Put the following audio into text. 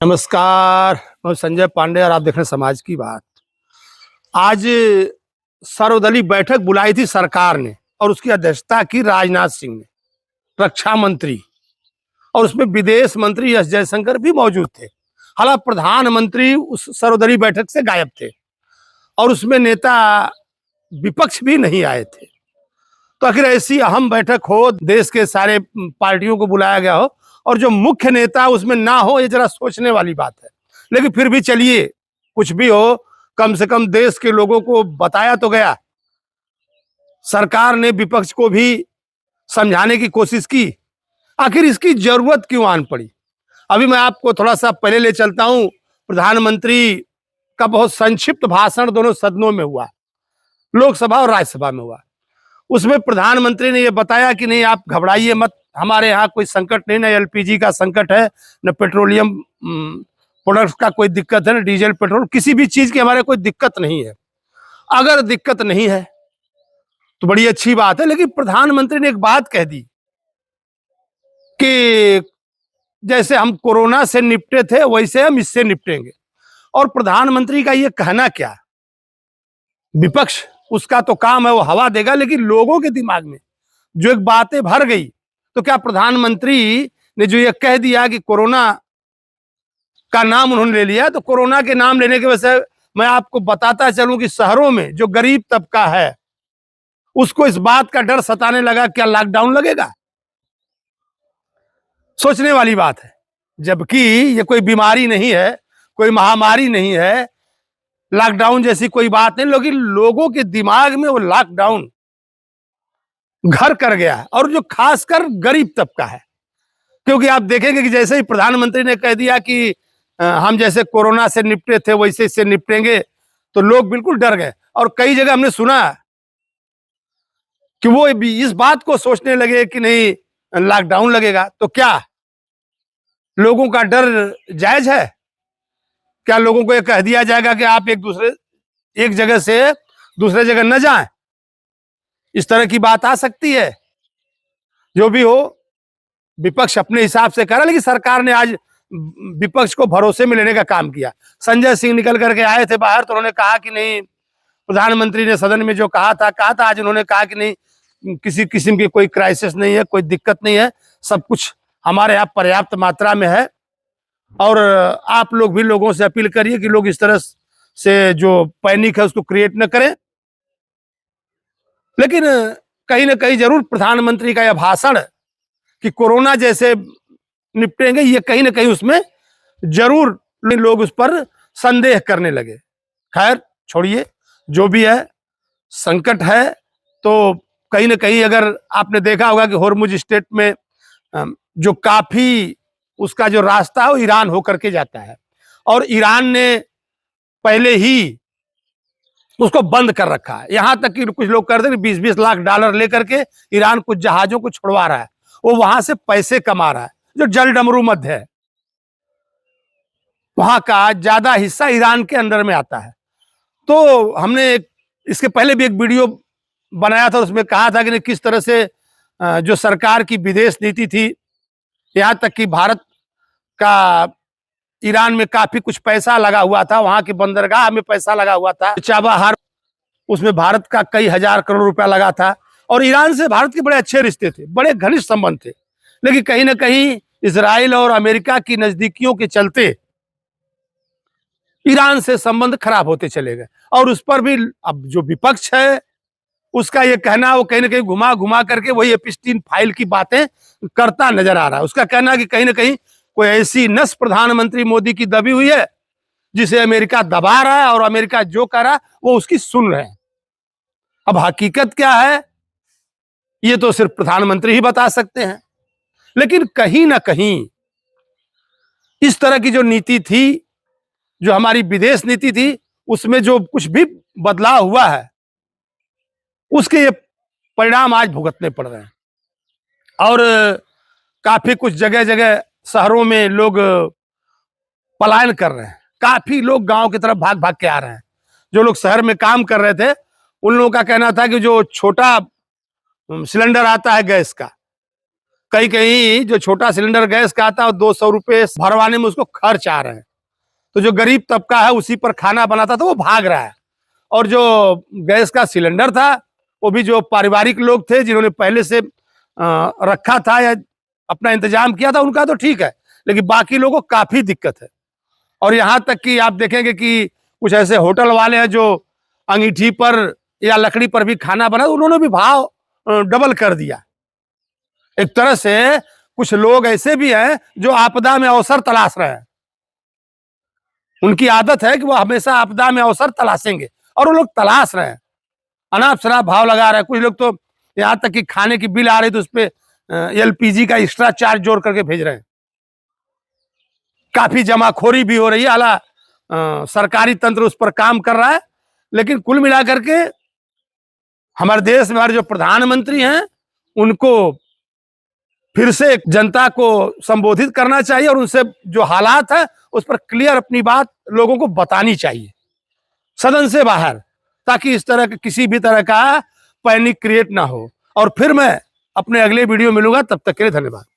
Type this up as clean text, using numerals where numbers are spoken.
नमस्कार, मैं संजय पांडे और आप देख रहे हैं समाज की बात। आज सर्वदलीय बैठक बुलाई थी सरकार ने और उसकी अध्यक्षता की राजनाथ सिंह ने, रक्षा मंत्री, और उसमें विदेश मंत्री एस जयशंकर भी मौजूद थे। हालांकि प्रधानमंत्री उस सर्वदलीय बैठक से गायब थे और उसमें नेता विपक्ष भी नहीं आए थे। तो आखिर ऐसी अहम बैठक हो, देश के सारे पार्टियों को बुलाया गया हो और जो मुख्य नेता उसमें ना हो, ये जरा सोचने वाली बात है। लेकिन फिर भी चलिए, कुछ भी हो, कम से कम देश के लोगों को बताया तो गया। सरकार ने विपक्ष को भी समझाने की कोशिश की। आखिर इसकी जरूरत क्यों आन पड़ी? अभी मैं आपको थोड़ा सा पहले ले चलता हूं। प्रधानमंत्री का बहुत संक्षिप्त भाषण दोनों सदनों में हुआ, लोकसभा और राज्यसभा में हुआ। उसमें प्रधानमंत्री ने यह बताया कि नहीं, आप घबराइए मत, हमारे यहाँ कोई संकट नहीं, न एलपीजी का संकट है, न पेट्रोलियम प्रोडक्ट्स का कोई दिक्कत है, न डीजल पेट्रोल, किसी भी चीज की हमारे कोई दिक्कत नहीं है। अगर दिक्कत नहीं है तो बड़ी अच्छी बात है। लेकिन प्रधानमंत्री ने एक बात कह दी कि जैसे हम कोरोना से निपटे थे वैसे हम इससे निपटेंगे। और प्रधानमंत्री का ये कहना क्या, विपक्ष उसका तो काम है वो हवा देगा, लेकिन लोगों के दिमाग में जो एक बातें भर गई, तो क्या प्रधानमंत्री ने जो ये कह दिया कि कोरोना का नाम उन्होंने ले लिया, तो कोरोना के नाम लेने की वजह से मैं आपको बताता चलूं कि शहरों में जो गरीब तबका है उसको इस बात का डर सताने लगा, क्या लॉकडाउन लगेगा? सोचने वाली बात है। जबकि ये कोई बीमारी नहीं है, कोई महामारी नहीं है, लॉकडाउन जैसी कोई बात नहीं, लेकिन लोगों के दिमाग में वो लॉकडाउन घर कर गया है, और जो खासकर गरीब तबका है। क्योंकि आप देखेंगे कि जैसे ही प्रधानमंत्री ने कह दिया कि हम जैसे कोरोना से निपटे थे वैसे इससे निपटेंगे, तो लोग बिल्कुल डर गए। और कई जगह हमने सुना कि वो भी इस बात को सोचने लगे कि नहीं, लॉकडाउन लगेगा। तो क्या लोगों का डर जायज है? क्या लोगों को यह कह दिया जाएगा कि आप एक जगह से दूसरे जगह न जाएं? इस तरह की बात आ सकती है। जो भी हो, विपक्ष अपने हिसाब से कर रहा, लेकिन सरकार ने आज विपक्ष को भरोसे में लेने का काम किया। संजय सिंह निकल करके आए थे बाहर, तो उन्होंने कहा कि नहीं, प्रधानमंत्री ने सदन में जो कहा था आज उन्होंने कहा कि नहीं, किसी किस्म की कोई क्राइसिस नहीं है, कोई दिक्कत नहीं है, सब कुछ हमारे यहाँ पर्याप्त मात्रा में है। और आप लोग भी लोगों से अपील करिए कि लोग इस तरह से जो पैनिक है उसको क्रिएट न करें। लेकिन कहीं ना कहीं जरूर प्रधानमंत्री का यह भाषण कि कोरोना जैसे निपटेंगे, ये कहीं ना कहीं उसमें जरूर लोग उस पर संदेह करने लगे। खैर छोड़िए, जो भी है, संकट है। तो कहीं ना कहीं अगर आपने देखा होगा कि होर्मुज स्ट्रेट में जो काफी उसका जो रास्ता है वो ईरान होकर के जाता है, और ईरान ने पहले ही उसको बंद कर रखा है। यहां तक कि कुछ लोग कहते हैं कि 20-20 लाख डॉलर लेकर के ईरान कुछ जहाजों को छुड़वा रहा है, वो वहां से पैसे कमा रहा है। जो जलडमरू मध्य है, वहां का ज्यादा हिस्सा ईरान के अंदर में आता है। तो हमने इसके पहले भी एक वीडियो बनाया था, उसमें कहा था कि किस तरह से जो सरकार की विदेश नीति थी, यहां तक कि भारत का ईरान में काफी कुछ पैसा लगा हुआ था, वहां की बंदरगाह में पैसा लगा हुआ था, चाबहार, उसमें भारत का कई हजार करोड़ रुपया लगा था। और ईरान से भारत के बड़े अच्छे रिश्ते थे, बड़े घनिष्ठ संबंध थे। लेकिन कहीं ना कहीं इजराइल और अमेरिका की नजदीकियों के चलते ईरान से संबंध खराब होते चले गए। और उस पर भी अब जो विपक्ष है उसका ये कहना, वो कहीं ना कहीं घुमा घुमा करके वही एपिस्टीन फाइल की बातें करता नजर आ रहा है। उसका कहना कि कहीं ना कहीं कोई ऐसी नस प्रधानमंत्री मोदी की दबी हुई है जिसे अमेरिका दबा रहा है, और अमेरिका जो कह रहा है वो उसकी सुन रहे हैं। अब हकीकत क्या है ये तो सिर्फ प्रधानमंत्री ही बता सकते हैं। लेकिन कहीं ना कहीं इस तरह की जो नीति थी, जो हमारी विदेश नीति थी, उसमें जो कुछ भी बदलाव हुआ है उसके ये परिणाम आज भुगतने पड़ रहे हैं। और काफी कुछ जगह जगह शहरों में लोग पलायन कर रहे हैं, काफी लोग गांव की तरफ भाग भाग के आ रहे हैं। जो लोग शहर में काम कर रहे थे उन लोगों का कहना था कि जो छोटा सिलेंडर आता है गैस का, कहीं कहीं जो छोटा सिलेंडर गैस का आता है 200 रुपये भरवाने में उसको खर्च आ रहे हैं। तो जो गरीब तबका है उसी पर खाना बनाता था वो भाग रहा है। और जो गैस का सिलेंडर था वो भी जो पारिवारिक लोग थे जिन्होंने पहले से रखा था या अपना इंतजाम किया था उनका तो ठीक है, लेकिन बाकी लोगों को काफी दिक्कत है। और यहाँ तक कि आप देखेंगे कि कुछ ऐसे होटल वाले हैं जो अंगीठी पर या लकड़ी पर भी खाना बना, उन्होंने भी भाव डबल कर दिया। एक तरह से कुछ लोग ऐसे भी हैं जो आपदा में अवसर तलाश रहे हैं। उनकी आदत है कि वो हमेशा आपदा में अवसर तलाशेंगे और वो लोग तलाश रहे हैं, अनाप शनाप भाव लगा रहे हैं। कुछ लोग तो यहाँ तक कि खाने की बिल आ रही तो उस पर LPG का एक्स्ट्रा चार्ज जोड़ करके भेज रहे हैं। काफी जमाखोरी भी हो रही है, हालांकि सरकारी तंत्र उस पर काम कर रहा है। लेकिन कुल मिलाकर के हमारे देश में हमारे जो प्रधानमंत्री हैं उनको फिर से जनता को संबोधित करना चाहिए और उनसे जो हालात है उस पर क्लियर अपनी बात लोगों को बतानी चाहिए सदन से बाहर, ताकि इस तरह का किसी भी तरह का पैनिक क्रिएट ना हो। और फिर मैं अपने अगले वीडियो मिलूंगा, तब तक के लिए धन्यवाद।